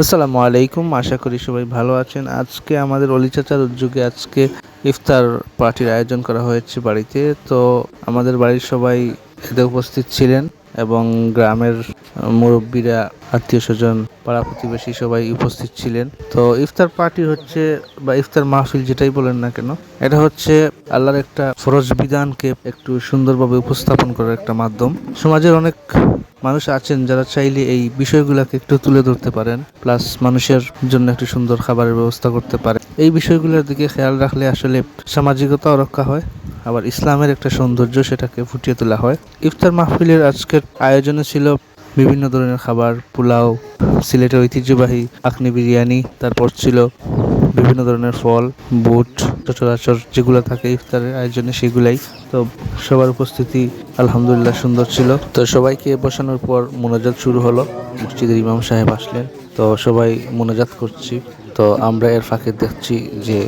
আসসালামু আলাইকুম। আশা করি সবাই ভালো আছেন। আজকে আমাদের অলি চাচার উদ্যোগে আজকে ইফতার পার্টির আয়োজন করা হয়েছে বাড়িতে। তো আমাদের বাড়ির সবাই এতে উপস্থিত ছিলেন এবং গ্রামের মুরব্বীরা, আত্মীয়স্বজন, পাড়া প্রতিবেশী সবাই উপস্থিত ছিলেন। তো ইফতার পার্টি হচ্ছে বা ইফতার মাহফিল যেটাই বলেন না কেন, এটা হচ্ছে আল্লাহর একটা ফরজ বিধানকে একটু সুন্দরভাবে উপস্থাপন করার একটা মাধ্যম। সমাজের অনেক মানুষ আছেন যারা চাইলে এই বিষয়গুলোকে একটু তুলে ধরতে পারেন, প্লাস মানুষের জন্য একটু সুন্দর খাবারের ব্যবস্থা করতে পারে। এই বিষয়গুলোর দিকে খেয়াল রাখলে আসলে সামাজিকতাও রক্ষা হয়, আবার ইসলামের একটা সৌন্দর্য সেটাকে ফুটিয়ে তোলা হয়। ইফতার মাহফিলের আজকের আয়োজনে ছিল বিভিন্ন ধরনের খাবার, পোলাও, সিলেটের ঐতিহ্যবাহী আখনি বিরিয়ানি, তারপর ছিল বিভিন্ন ধরনের ফল, বুট, সচরাচর যেগুলো থাকে ইফতারের আয়োজনে সেগুলাই। তো সবার উপস্থিতি আলহামদুলিল্লাহ সুন্দর ছিল। তো সবাইকে বসানোর পর মোনাজাত শুরু হলো। মসজিদের ইমাম সাহেব আসলেন, তো সবাই মোনাজাত করছি। তো আমরা এর ফাঁকে দেখছি যে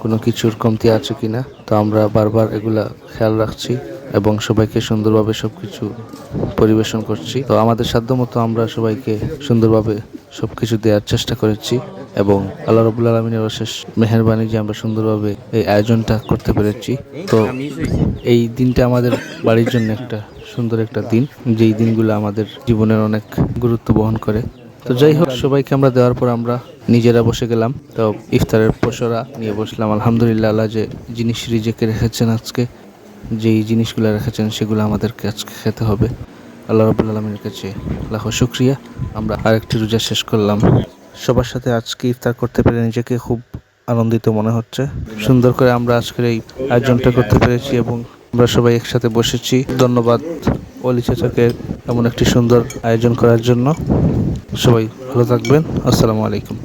কোনো কিছুর কমতি আছে কিনা। তো আমরা বারবার এগুলা খেয়াল রাখছি এবং সবাইকে সুন্দরভাবে সবকিছু পরিবেশন করছি। তো আমাদের সাধ্যমতো আমরা সবাইকে সুন্দরভাবে সবকিছু দেওয়ার চেষ্টা করেছি এবং আল্লাহ রাব্বুল আলামিনের অশেষ মেহেরবানি যে আমরা সুন্দরভাবে এই আয়োজনটা করতে পেরেছি। তো এই দিনটা আমাদের বাড়ির জন্য একটা সুন্দর একটা দিন, যেই দিনগুলো আমাদের জীবনের অনেক গুরুত্ব বহন করে। তো যাই হোক, সবাইকে আমরা দেওয়ার পর আমরা নিজেরা বসে গেলাম। তো ইফতারের পসরা নিয়ে বসলাম। আলহামদুলিল্লাহ, আল্লাহ যে জিনিস রিজেকে রেখেছেন, আজকে যেই জিনিসগুলো রেখেছেন সেগুলো আমাদেরকে আজকে খেতে হবে। আল্লাহ রাব্বুল আলামিনের কাছে লাখো শুকরিয়া। আমরা আরেকটি রোজা শেষ করলাম। সবার সাথে আজকে ইফতার করতে পেরে নিজেকে খুব আনন্দিত মনে হচ্ছে। সুন্দর করে আমরা আজকের এই আয়োজনটা করতে পেরেছি এবং আমরা সবাই একসাথে বসেছি। ধন্যবাদ অলি চাচাকে এমন একটি সুন্দর আয়োজন করার জন্য। সবাই ভালো থাকবেন। আসসালামু আলাইকুম।